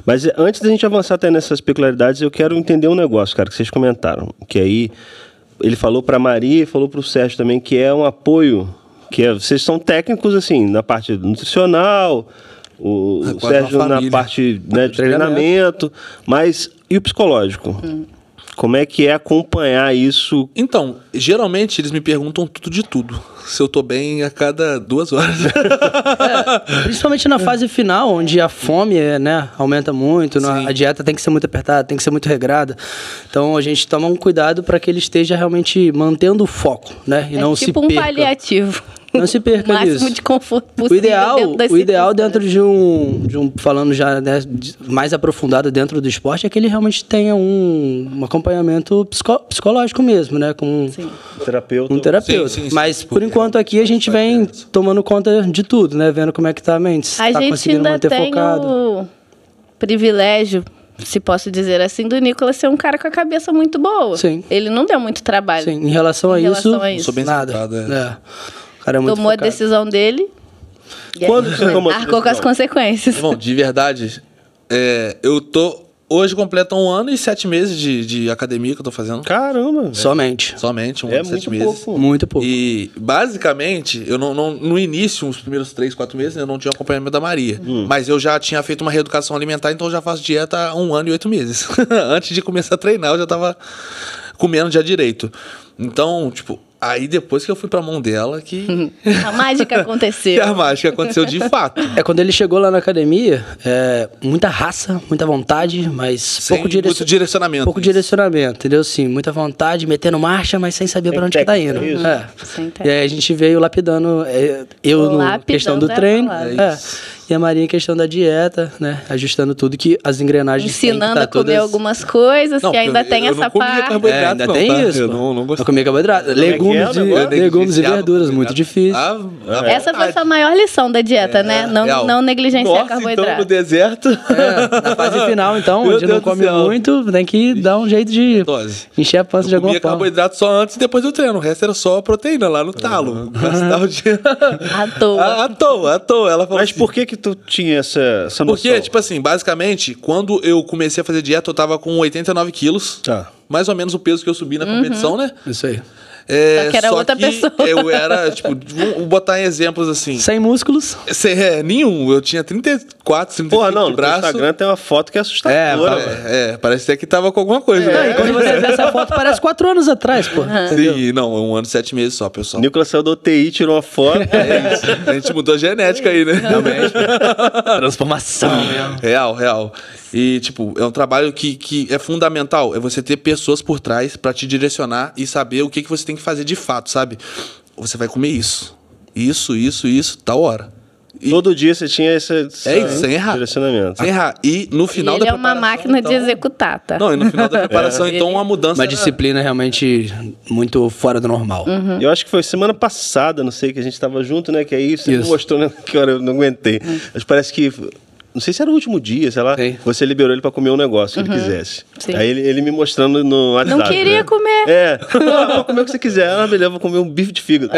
Mas antes da gente avançar até nessas peculiaridades, eu quero entender um negócio, cara, que vocês comentaram. Que aí ele falou para a Maria e falou para o Sérgio também que é um apoio, vocês são técnicos assim, na parte nutricional, o Sérgio na parte, né, de treinamento, mas e o psicológico? Como é que é acompanhar isso? Então, geralmente eles me perguntam tudo de tudo. Se eu tô bem a cada 2 horas. Principalmente na fase final, onde a fome, né, aumenta muito, a dieta tem que ser muito apertada, tem que ser muito regrada. Então a gente toma um cuidado para que ele esteja realmente mantendo o foco, né? E não se perca. Tipo um paliativo. Não se perca o máximo disso. de conforto possível. O ideal dentro de um falando já, né, mais aprofundado dentro do esporte, é que ele realmente tenha um acompanhamento psicológico mesmo, né? Com um terapeuta. Sim, mas, por enquanto, aqui a gente vem tomando conta de tudo, né? Vendo como é que tá a mente. A gente ainda tem o privilégio, se posso dizer assim, do Nicolas ser um cara com a cabeça muito boa. Sim. Ele não deu muito trabalho. Sim, em relação a isso, sou bem nada. centrado, Cara, é muito tomou focado. a decisão dele. Quando você tomou a arcou com as consequências. Bom, de verdade, eu tô... Hoje completa 1 ano e 7 meses de academia que eu tô fazendo. Caramba! Somente 1 ano e 7 meses. Pouco. Muito pouco. E, basicamente, eu no início, os primeiros 3, 4 meses, eu não tinha acompanhamento da Maria. Mas eu já tinha feito uma reeducação alimentar, então eu já faço dieta há 1 ano e 8 meses. Antes de começar a treinar, eu já tava comendo já direito. Então, tipo... Aí depois que eu fui pra mão dela que... A mágica aconteceu. Que a mágica aconteceu de fato. Quando ele chegou lá na academia, muita raça, muita vontade, mas muito direcionamento. Pouco direcionamento, entendeu? Sim, muita vontade, metendo marcha, mas sem saber para onde que tá indo. E aí a gente veio lapidando, questão do treino, e a Maria em questão da dieta, né? Ajustando tudo que as engrenagens ensinando a comer algumas coisas, que ainda tem essa parte. Ainda tem isso. Eu não gostei. Não comia carboidrato. Legumes e verduras, muito difícil. Essa foi a sua maior lição da dieta, né? Não negligenciar carboidrato. Então no deserto. Na fase final, então, onde não come muito, tem que dar um jeito de encher a pança de alguma forma. Eu comia carboidrato só antes e depois do treino. O resto era só proteína lá no talo. Gastar o dia... À toa. Ela falou. Mas por que tu tinha essa noção? Porque, tipo assim, basicamente, quando eu comecei a fazer dieta, eu tava com 89 quilos. Mais ou menos o peso que eu subi na competição, né? Isso aí. Só que era outra pessoa. Eu era, tipo, vou botar em exemplos assim. Sem músculos? Nenhum. Eu tinha 34, 35 de braço. No Instagram tem uma foto que é assustadora. Parece até que tava com alguma coisa. E quando você vê essa foto, parece 4 anos atrás, pô. Sim, não, 1 ano e 7 meses só, pessoal. Nicolas saiu da UTI, tirou uma foto. É isso. A gente mudou a genética aí, né? Realmente. Transformação mesmo. Real. E, tipo, é um trabalho que é fundamental. É você ter pessoas por trás pra te direcionar e saber o que você tem que fazer de fato, sabe? Você vai comer isso, tal hora. E todo dia você tinha esse sem errar. Direcionamento. Sem errar. E no final da preparação... Ele é uma máquina de executar, tá? Não, e no final da preparação, então, uma mudança... Uma disciplina realmente muito fora do normal. Eu acho que foi semana passada, não sei, que a gente tava junto, né? Que aí você mostrou, né? Que hora eu não aguentei. Mas parece que... Não sei se era o último dia, sei lá. Você liberou ele pra comer um negócio que ele quisesse. Sim. Aí ele me mostrando no WhatsApp. Não queria comer. Pode comer o que você quiser. Beleza, vou comer um bife de fígado.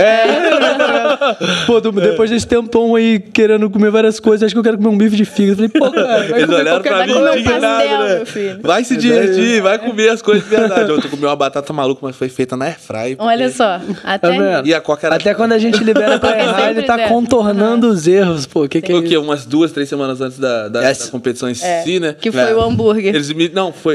Pô, depois desse tempão aí, querendo comer várias coisas, acho que eu quero comer um bife de fígado. Falei, pô, cara, vai comer um pastel, meu filho. Vai se divertir, vai comer as coisas de verdade. Eu tô comendo uma batata maluca, mas foi feita na airfry. Olha só, E a coca era... Até quando a gente libera pra errar, ele tá contornando os erros, pô. Que é isso? Umas 2, 3 semanas antes da competição em si, né? Que foi o hambúrguer.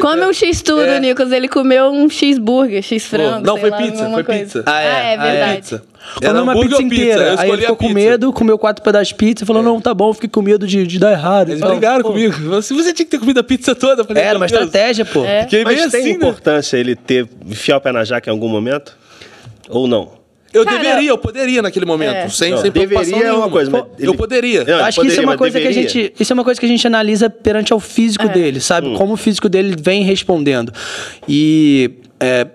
Come um X tudo, Nicolas. Ele comeu um X-burger, X-frango. Não, foi pizza. É verdade. Pizza. Comeu uma pizza inteira. Aí ele ficou com medo, comeu 4 pedaços de pizza e falou: não, tá bom, fiquei com medo de dar errado. Eles brigaram comigo. Se você tinha que ter comido a pizza toda, eu falei, era uma estratégia, pô. Mas tem importância ele enfiar o pé na jaca em algum momento? Ou não? Eu poderia naquele momento, sem preocupação deveria é uma coisa, mas eu poderia. Eu acho que isso é uma coisa que a gente analisa perante ao físico dele, sabe? Como o físico dele vem respondendo. E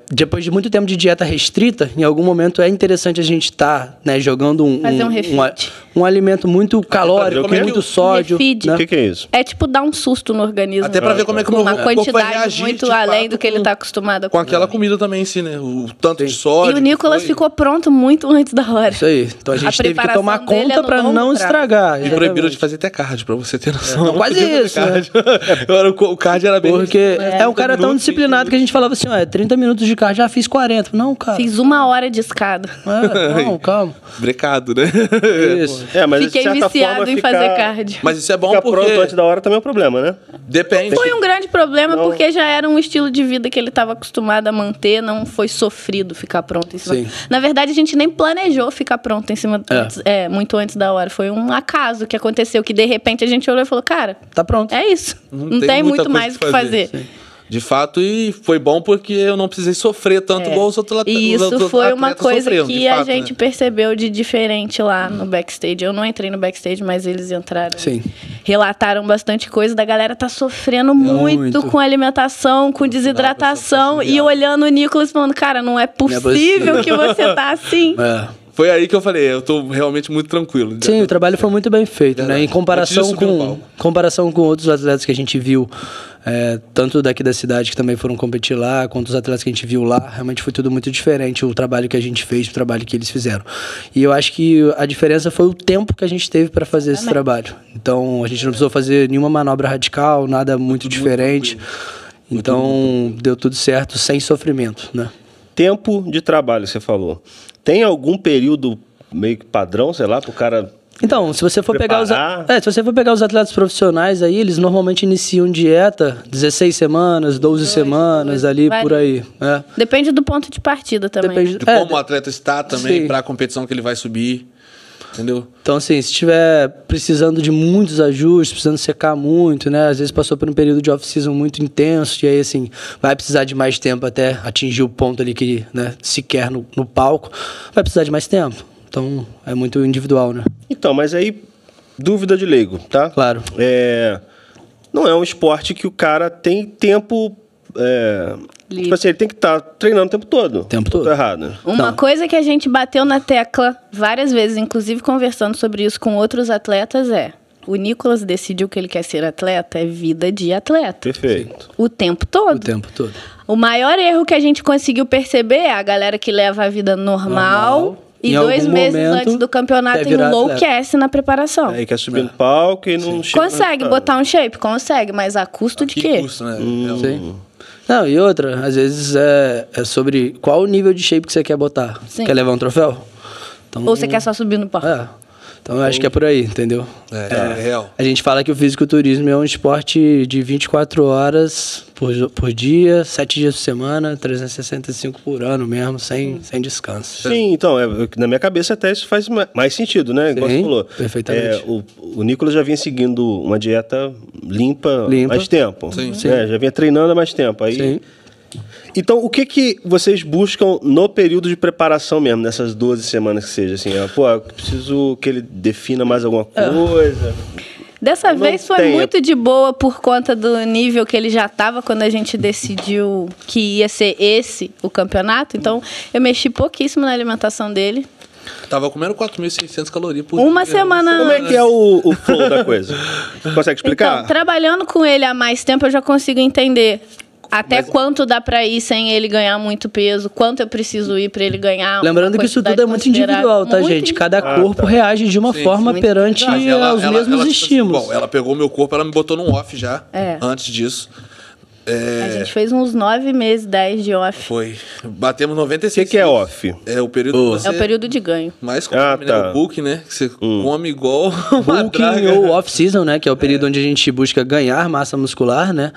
depois de muito tempo de dieta restrita, em algum momento é interessante a gente estar, né, jogando um alimento muito calórico, muito sódio. Né? O que é isso? É tipo dar um susto no organismo. Até pra ver como é que o meu corpo vai reagir. Uma quantidade muito além do que ele tá acostumado a comer. Com aquela comida também em si, né? O tanto de sódio. E o Nicolas ficou pronto muito antes da hora. Isso aí. Então a gente teve que tomar conta pra não estragar. E proibiram de fazer até cardio, pra você ter noção. Quase isso. Né? O cardio era bem... Porque um cara tão disciplinado que a gente falava assim, 30 minutos de cardio, já fiz 40. Não, cara. Fiz 1 hora de escada. Não, calma. Brecado, né? Isso. Mas fiquei viciado em fazer cardio. Mas isso é bom porque... pronto antes da hora também é um problema, né? Depende. Foi um grande problema porque já era um estilo de vida que ele estava acostumado a manter, não foi sofrido ficar pronto em cima. Sim. Na verdade, a gente nem planejou ficar pronto em cima muito antes da hora. Foi um acaso que aconteceu, que de repente a gente olhou e falou, cara, tá pronto. É isso. Não tem muito mais o que fazer. De fato, e foi bom porque eu não precisei sofrer tanto igual os outros atletas. E isso foi uma coisa que a fato, gente percebeu de diferente lá no backstage. Eu não entrei no backstage, mas eles entraram. Sim. Relataram bastante coisa da galera tá sofrendo muito com alimentação, com desidratação. E olhando o Nicolas falando, cara, não é possível que você tá assim. Foi aí que eu falei, eu tô realmente muito tranquilo. Sim, o trabalho foi muito bem feito, né? Em comparação com outros atletas que a gente viu, tanto daqui da cidade que também foram competir lá, quanto os atletas que a gente viu lá, realmente foi tudo muito diferente, o trabalho que a gente fez, o trabalho que eles fizeram. E eu acho que a diferença foi o tempo que a gente teve para fazer esse trabalho. Então, a gente não precisou fazer nenhuma manobra radical, nada muito diferente. Então, deu tudo certo, sem sofrimento, né? Tempo de trabalho, você falou. Tem algum período meio que padrão, sei lá, pro cara... Então, se você for pegar os atletas profissionais aí, eles normalmente iniciam dieta 16 semanas, 12 semanas, ali, por aí. Depende do ponto de partida também. Depende de como o atleta está também, para a competição que ele vai subir. Entendeu? Então, assim, se estiver precisando de muitos ajustes, precisando secar muito, né? Às vezes passou por um período de off-season muito intenso, e aí, assim, vai precisar de mais tempo até atingir o ponto ali que, né, se quer no palco. Vai precisar de mais tempo. Então, é muito individual, né? Então, mas aí, dúvida de leigo, tá? Claro. Não é um esporte que o cara tem tempo... Tipo assim, ele tem que estar treinando o tempo todo. Tô errado. Uma coisa que a gente bateu na tecla várias vezes, inclusive conversando sobre isso com outros atletas, o Nicolas decidiu que ele quer ser atleta, é vida de atleta. Perfeito. O tempo todo. O tempo todo. O maior erro que a gente conseguiu perceber é a galera que leva a vida normal. E 2 meses antes do campeonato enlouquece na preparação. Aí quer subir no palco e não chega. Consegue botar um shape? Consegue, mas a custo de quê? Custo, né? Sim. Não, e outra, às vezes é sobre qual o nível de shape que você quer botar. Sim. Quer levar um troféu? Então, ou você quer só subir no palco? Então eu acho que é por aí, entendeu? É real. A gente fala que o fisiculturismo é um esporte de 24 horas por dia, 7 dias por semana, 365 por ano mesmo, sem descanso. Sim, então, na minha cabeça até isso faz mais sentido, né? Igual você falou. Perfeitamente. O Nicolas já vinha seguindo uma dieta limpa há mais tempo. Sim. Já vinha treinando há mais tempo. Aí... Sim. Então, o que vocês buscam no período de preparação mesmo, nessas 12 semanas que seja? Assim, eu preciso que ele defina mais alguma coisa. Dessa vez foi muito de boa por conta do nível que ele já estava quando a gente decidiu que ia ser esse o campeonato. Então, eu mexi pouquíssimo na alimentação dele. Tava comendo 4.600 calorias por dia. Uma semana Como é que é o flow da coisa? Você consegue explicar? Então, trabalhando com ele há mais tempo, eu já consigo entender até quanto dá pra ir sem ele ganhar muito peso, quanto eu preciso ir pra ele ganhar. Lembrando que isso tudo é muito individual, tá, gente? Cada corpo reage de uma forma perante aos mesmos estímulos. Bom, ela pegou meu corpo, ela me botou num off já, antes disso. A gente fez uns 9 meses, 10 de off. Foi. Batemos 96. O que é off? É o período É o período de ganho. Mais come, né? O bulk, né? Que você come igual uma bulking ou off-season, né? Que é o período onde a gente busca ganhar massa muscular, né?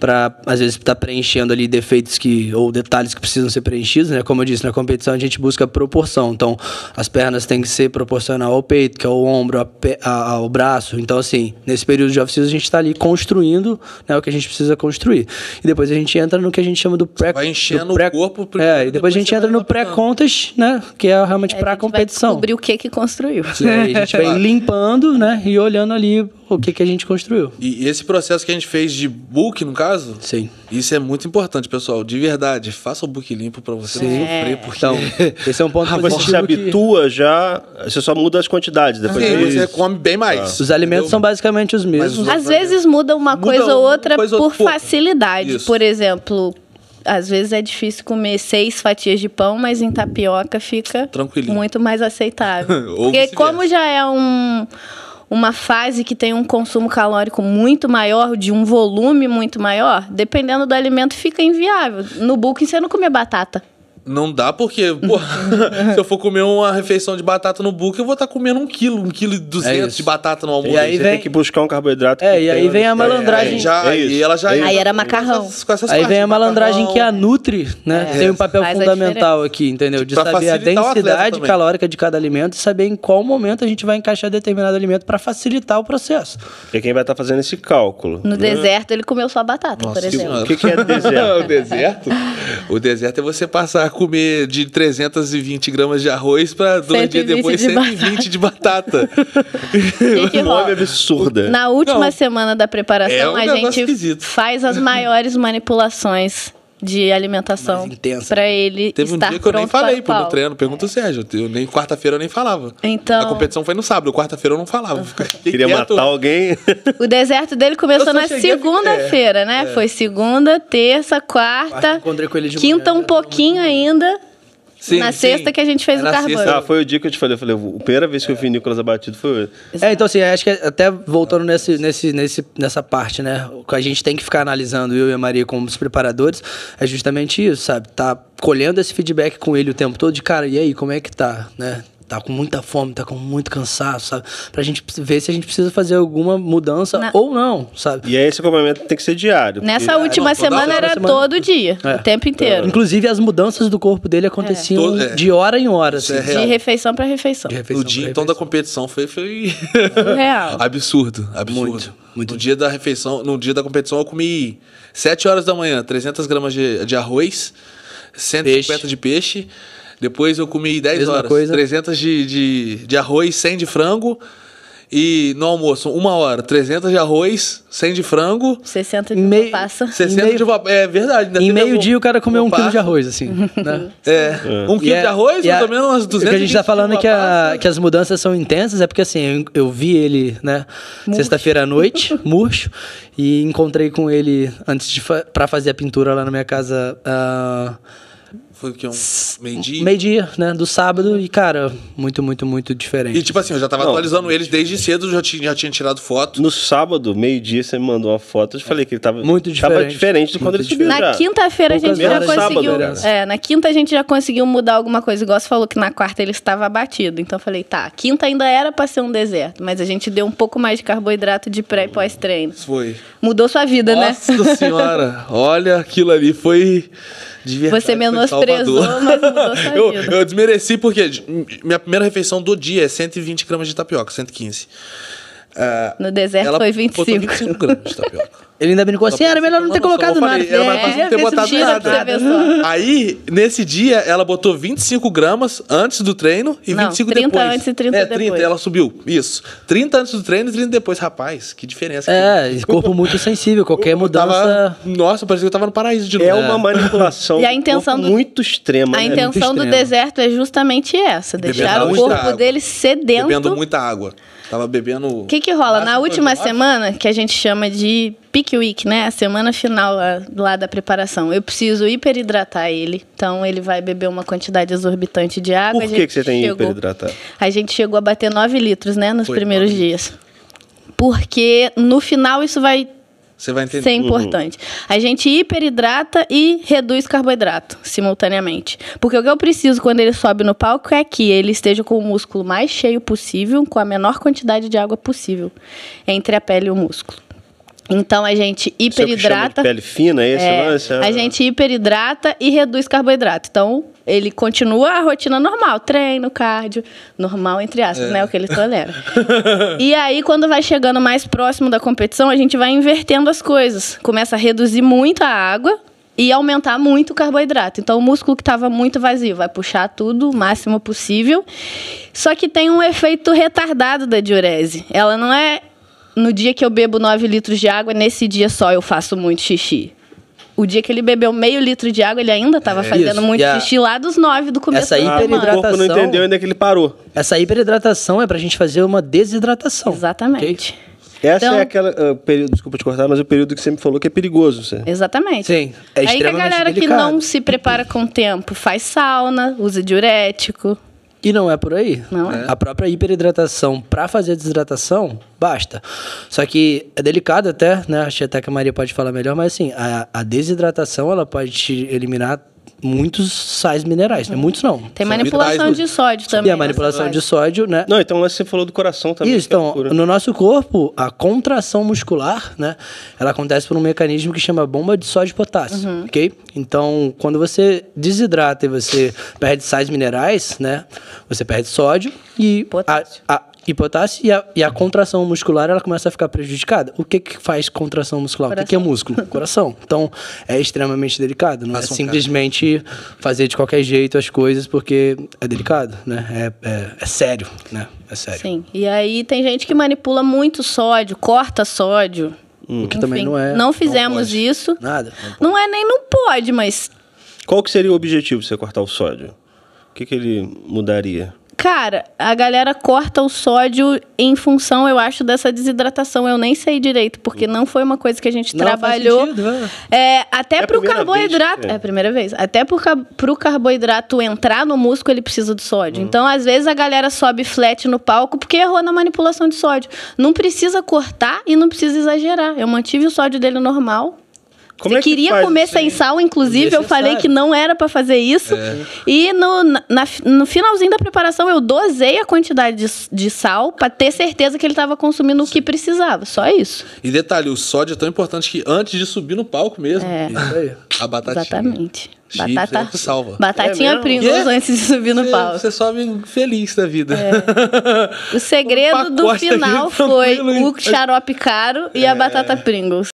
Pra, às vezes, estar preenchendo ali defeitos ou detalhes que precisam ser preenchidos, né? Como eu disse, na competição a gente busca proporção. Então, as pernas têm que ser proporcional ao peito, que é o ombro, ao braço. Então, assim, nesse período de off-season a gente está ali construindo, né, o que a gente precisa construir. E depois a gente entra no que a gente chama do pré... Vai enchendo o corpo. E depois a gente entra no pré-contas, né? Que é realmente para a competição. Descobrir o que construiu. E aí a gente vai limpando, né? E olhando ali o que a gente construiu. E esse processo que a gente fez de book, no caso, sim, isso é muito importante, pessoal. De verdade, faça o book limpo pra você não sofrer, porque... Então, esse é um ponto positivo. Você se habitua já, você só muda as quantidades. Depois você come bem mais. Os alimentos são basicamente os mesmos. Às vezes muda uma coisa ou outra por facilidade. Isso. Por exemplo... Às vezes é difícil comer 6 fatias de pão, mas em tapioca fica muito mais aceitável. Porque como já é uma fase que tem um consumo calórico muito maior, de um volume muito maior, dependendo do alimento fica inviável. No bulking você não come batata. Não dá porque, se eu for comer uma refeição de batata no bulk, eu vou estar comendo 1 quilo, 1,2 kg de batata no almoço. E aí você tem que buscar um carboidrato. E aí vem a malandragem. Aí era macarrão. Aí vem a malandragem que a Nutri, né? Tem um papel fundamental aqui, entendeu? De saber a densidade calórica de cada alimento e saber em qual momento a gente vai encaixar determinado alimento para facilitar o processo. Porque quem vai estar fazendo esse cálculo. No deserto ele comeu só batata, por exemplo. O que é deserto? O deserto? O deserto é você passar a comer de 320 gramas de arroz para 2 dias depois 120 de batata. Que nome absurda. Na última semana da preparação, a gente faz as maiores manipulações de alimentação para ele Teve um dia que eu nem falei no treino, pergunta o Sérgio. Quarta-feira eu nem falava. Então, a competição foi no sábado, quarta-feira eu não falava. Queria matar alguém. O deserto dele começou na segunda-feira, né? Foi segunda, terça, quarta, quinta um pouquinho ainda. Sim, na sexta que a gente fez o carbono. Foi o dia que eu te falei. Eu falei, a primeira vez que eu vi Nicolas abatido foi hoje. Então assim, acho que até voltando nessa parte, né? O que a gente tem que ficar analisando, eu e a Maria como os preparadores, é justamente isso, sabe? Tá colhendo esse feedback com ele o tempo todo de, cara, e aí, como é que tá, né? Tá com muita fome, tá com muito cansaço, sabe? Pra gente ver se a gente precisa fazer alguma mudança ou não, sabe? E aí esse acompanhamento tem que ser diário. Nessa última semana era todo dia, o tempo inteiro. Inclusive as mudanças do corpo dele aconteciam de hora em hora. Assim. De refeição pra refeição. No dia então da competição foi real. Absurdo. Muito. No dia da refeição, no dia da competição eu comi 7 horas da manhã, 300 gramas de arroz, 150 de peixe. Depois eu comi 10 horas, 300 de arroz, 100 de frango. E no almoço, 1 hora, 300 de arroz, 100 de frango. 60 de passa. 60 de é verdade. Em meio-dia o cara comeu 1 quilo de arroz, assim. Né? 1 quilo de arroz, mais ou menos umas 200. O que a gente tá falando é que as mudanças são intensas, é porque assim, eu vi ele, né, sexta-feira à noite, murcho, e encontrei com ele antes pra fazer a pintura lá na minha casa. Foi o que? Meio-dia? Meio-dia, né? Do sábado. E, cara, muito, muito, muito diferente. E, tipo assim, eu já tava atualizando eles desde cedo, já tinha tirado foto. No sábado, meio-dia, você me mandou uma foto. Eu falei que ele tava muito diferente. Tava diferente de quando ele subiu. Na quinta-feira a gente já conseguiu. Na quinta a gente já conseguiu mudar alguma coisa. Igual você falou que na quarta ele estava abatido. Então eu falei, tá, quinta ainda era pra ser um deserto, mas a gente deu um pouco mais de carboidrato de pré e pós-treino. Foi. Mudou sua vida, Nossa, né? Nossa senhora, olha, aquilo ali foi. De verdade, você menosprezou, mas mudou sua vida. Eu desmereci porque minha primeira refeição do dia é 120 gramas de tapioca, 115. No deserto foi 25. 25 gramas de tapioca. Ele ainda brincou assim, era melhor não ter colocado nada. Era mais fácil não ter botado nada. Aí, nesse dia, ela botou 25 gramas antes do treino e 25 30 depois. 30 antes e 30 depois. 30, ela subiu. Isso. 30 antes do treino e 30 depois. Rapaz, que diferença. Corpo muito sensível, qualquer mudança... Nossa, parecia que eu tava no paraíso de novo. É uma manipulação e a intenção muito extrema. A intenção do deserto é justamente essa, deixar o corpo dele sedento. Bebendo muita água. Tava bebendo... O que rola? Na última semana, que a gente chama de peak week, né? A semana final lá da preparação. Eu preciso hiperidratar ele. Então, ele vai beber uma quantidade exorbitante de água. Por que você tem hiperidratado? A gente chegou a bater 9 litros, né? Nos primeiros dias. Porque no final isso vai... Você vai entender. Isso é importante. A gente hiperidrata e reduz carboidrato simultaneamente. Porque o que eu preciso quando ele sobe no palco é que ele esteja com o músculo mais cheio possível, com a menor quantidade de água possível entre a pele e o músculo. Então a gente hiperidrata. Pele fina, é esse lance? A gente hiperidrata e reduz carboidrato. Então ele continua a rotina normal, treino, cardio, normal entre aspas, né, o que ele tolera. E aí quando vai chegando mais próximo da competição, a gente vai invertendo as coisas. Começa a reduzir muito a água e aumentar muito o carboidrato. Então o músculo que estava muito vazio vai puxar tudo o máximo possível. Só que tem um efeito retardado da diurese. Ela não é no dia que eu bebo 9 litros de água, nesse dia só eu faço muito xixi. O dia que ele bebeu meio litro de água, ele ainda estava fazendo muito xixi lá dos 9 do começo da semana. O corpo não entendeu ainda que ele parou. Essa hiperidratação é pra gente fazer uma desidratação. Exatamente. Okay? Essa é aquela período, desculpa te cortar, mas o período que você me falou que é perigoso. Você. Exatamente. Sim, é extremamente aí que a galera delicado. Que não se prepara com o tempo faz sauna, usa diurético. E não é por aí. Não é. A própria hiperidratação, para fazer a desidratação, basta. Só que é delicado até, né? Acho até que a Maria pode falar melhor, mas assim, a desidratação, ela pode te eliminar muitos sais minerais, né? Muitos não. Tem manipulação de sódio também. E a manipulação de sódio, né? Não, então você falou do coração também. Isso, então, no nosso corpo, a contração muscular, né? Ela acontece por um mecanismo que chama bomba de sódio e potássio, ok? Então, quando você desidrata e você perde sais minerais, né? Você perde sódio e potássio. E a contração muscular, ela começa a ficar prejudicada. O que faz contração muscular? Coração. O que é músculo? Coração. Então, é extremamente delicado. Não é simplesmente fazer de qualquer jeito as coisas, porque é delicado, né? É sério, né? É sério. Sim. E aí tem gente que manipula muito sódio, corta sódio. O que enfim, também não é. Não fizemos isso. Nada. Não é nem não pode, mas... Qual que seria o objetivo de você cortar o sódio? O que ele mudaria? Cara, a galera corta o sódio em função, eu acho, dessa desidratação. Eu nem sei direito, porque não foi uma coisa que a gente trabalhou. Faz sentido, até pro carboidrato. É a primeira vez. Até pro carboidrato entrar no músculo, ele precisa do sódio. Então, às vezes, a galera sobe flat no palco porque errou na manipulação de sódio. Não precisa cortar e não precisa exagerar. Eu mantive o sódio dele normal. Você queria comer sem sal, inclusive, eu falei que não era para fazer isso. E no finalzinho da preparação, eu dosei a quantidade de sal para ter certeza que ele estava consumindo o que precisava. Só isso. E detalhe, o sódio é tão importante que antes de subir no palco mesmo, isso aí, a batatinha. Exatamente. Salva. Batatinha Pringles antes de subir no palco. Você sobe feliz da vida. O segredo do final foi o xarope caro e a batata Pringles.